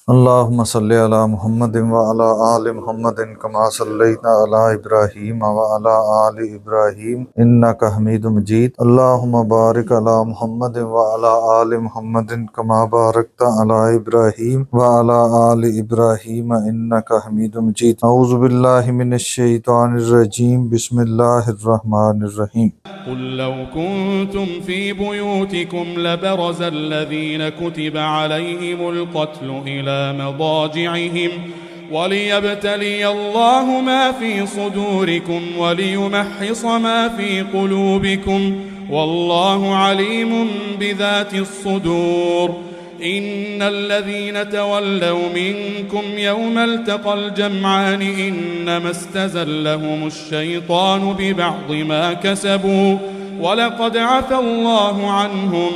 اللہم صلی علی محمد وعلی آل محمد کما صلیت علی ابراہیم وعلی آل ابراہیم انک حمید مجید۔ اللہم بارک علی محمد وعلی آل محمد کما بارکت علی ابراہیم وعلی آل ابراہیم انک حمید مجید۔ اعوذ باللہ من الشیطان الرجیم، بسم اللہ الرحمن الرحیم۔ قل لو كنتم في بيوتكم لبرز الذين كتب عليهم القتل إلى مضاجعهم وليبتلي الله ما في صدوركم وليمحص ما في قلوبكم والله عليم بذات الصدور إن الذين تولوا منكم يوم التقى الجمعان إنما استزلهم الشيطان ببعض ما كسبوا ولقد عفى الله عنهم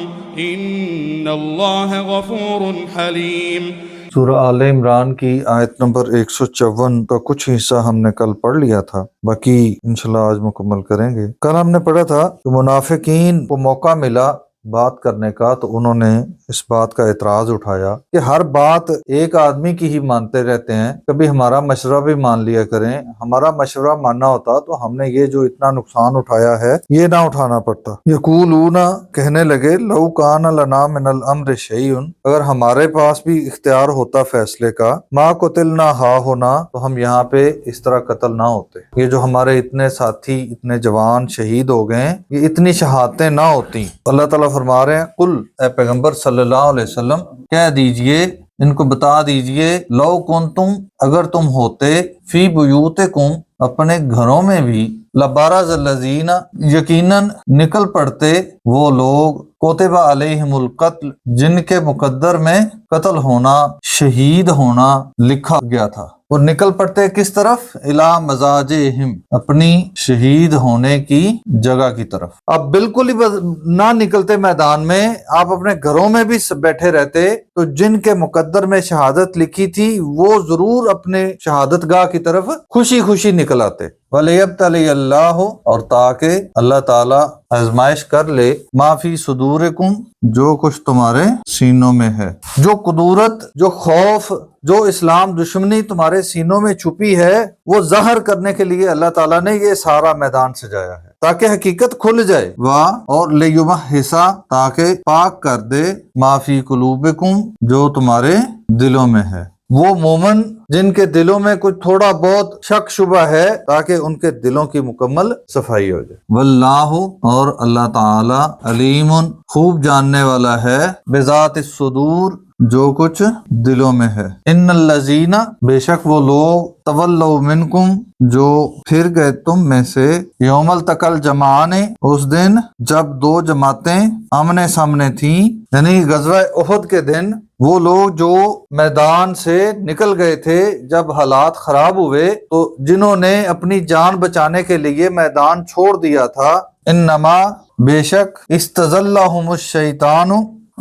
إن الله غفور حليم۔ سورہ آل عمران کی آیت نمبر 154 کا کچھ حصہ ہم نے کل پڑھ لیا تھا، باقی انشاءاللہ آج مکمل کریں گے۔ کل ہم نے پڑھا تھا کہ منافقین کو موقع ملا بات کرنے کا تو انہوں نے اس بات کا اعتراض اٹھایا کہ ہر بات ایک آدمی کی ہی مانتے رہتے ہیں، کبھی ہمارا مشورہ بھی مان لیا کریں، ہمارا مشورہ ماننا ہوتا تو ہم نے یہ جو اتنا نقصان اٹھایا ہے یہ نہ اٹھانا پڑتا۔ یقولون، کہنے لگے، لو کان لنا من الامر شیء، اگر ہمارے پاس بھی اختیار ہوتا فیصلے کا، ما قتلنا ہا ہونا، تو ہم یہاں پہ اس طرح قتل نہ ہوتے، یہ جو ہمارے اتنے ساتھی اتنے جوان شہید ہو گئے یہ اتنی شہادتیں نہ ہوتی۔ اللہ تعالیٰ فرما رہے ہیں، قل، اے پیغمبر صلی اللہ علیہ وسلم کہہ دیجئے، ان کو بتا دیجئے، لو کنتم، اگر تم ہوتے، فی بیوتکم، اپنے گھروں میں بھی، لبارز الذین، یقیناً نکل پڑتے وہ لوگ، کتب علیہم القتل، جن کے مقدر میں قتل ہونا، شہید ہونا لکھا گیا تھا، وہ نکل پڑتے کس طرف؟ الی مضاجعہم، اپنی شہید ہونے کی جگہ کی طرف۔ اب بالکل ہی نہ نکلتے میدان میں، آپ اپنے گھروں میں بھی بیٹھے رہتے تو جن کے مقدر میں شہادت لکھی تھی وہ ضرور اپنے شہادت گاہ کی طرف خوشی خوشی نکل آتے۔ وَلِيَبْتَلِيَ اللَّهُ، اور تاکہ اللہ تعالیٰ آزمائش کر لے، مَا فِي صُدُورِكُمْ، جو کچھ تمہارے سینوں میں ہے، جو قدورت، جو خوف، جو اسلام دشمنی تمہارے سینوں میں چھپی ہے وہ ظاہر کرنے کے لیے اللہ تعالیٰ نے یہ سارا میدان سجایا ہے تاکہ حقیقت کھل جائے۔ اور لیمحص، تاکہ پاک کر دے، ما فی قلوبکم، جو تمہارے دلوں میں ہے، وہ مومن جن کے دلوں میں کچھ تھوڑا بہت شک شبہ ہے تاکہ ان کے دلوں کی مکمل صفائی ہو جائے۔ واللہ، اور اللہ تعالی، علیم، خوب جاننے والا ہے، بذات الصدور، جو کچھ دلوں میں ہے۔ ان الذین، بے شک وہ لوگ، تولوا منکم، جو پھر گئے تم میں سے، یوم التقی الجمعان، اس دن جب دو جماعتیں آمنے سامنے تھیں، یعنی غزوہ احد کے دن، وہ لوگ جو میدان سے نکل گئے تھے جب حالات خراب ہوئے تو جنہوں نے اپنی جان بچانے کے لیے میدان چھوڑ دیا تھا، انما، بے شک، استزلہم الشیطان،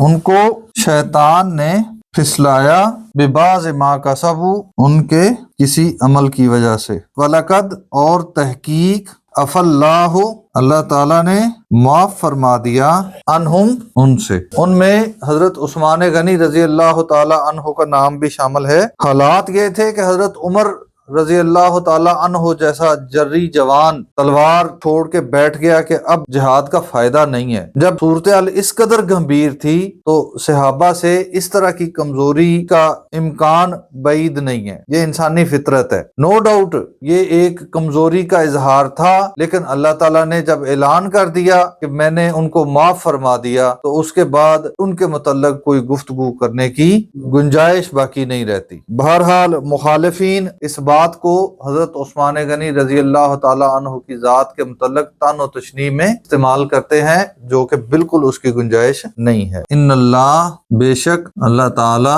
ان کو شیطان نے پھسلایا، ببعض ما کسبوا، ان کے کسی عمل کی وجہ سے، وَلَقَدْ، اور تحقیق، عَفَا اللَّهُ، اللہ تعالیٰ نے معاف فرما دیا، عنہم، ان سے، ان میں حضرت عثمان غنی رضی اللہ تعالی عنہ کا نام بھی شامل ہے۔ حالات یہ تھے کہ حضرت عمر رضی اللہ تعالی عنہ جیسا جری جوان تلوار چھوڑ کے بیٹھ گیا کہ اب جہاد کا فائدہ نہیں ہے۔ جب صورتحال اس قدر گمبھیر تھی تو صحابہ سے اس طرح کی کمزوری کا امکان بعید نہیں ہے، یہ انسانی فطرت ہے، نو ڈاؤٹ یہ ایک کمزوری کا اظہار تھا، لیکن اللہ تعالیٰ نے جب اعلان کر دیا کہ میں نے ان کو معاف فرما دیا تو اس کے بعد ان کے متعلق کوئی گفتگو کرنے کی گنجائش باقی نہیں رہتی۔ بہرحال مخالفین اس بات کو حضرت عثمان غنی رضی اللہ تعالی عنہ کی ذات کے متعلق طعن و تشنیع میں استعمال کرتے ہیں، جو کہ بالکل اس کی گنجائش نہیں ہے۔ ان اللہ، بے شک اللہ تعالی،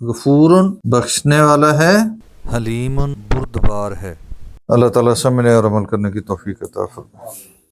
غفور، بخشنے والا ہے، حلیم، بردبار ہے۔ اللہ تعالیٰ سمجھنے اور عمل کرنے کی توفیق عطا فرمائے۔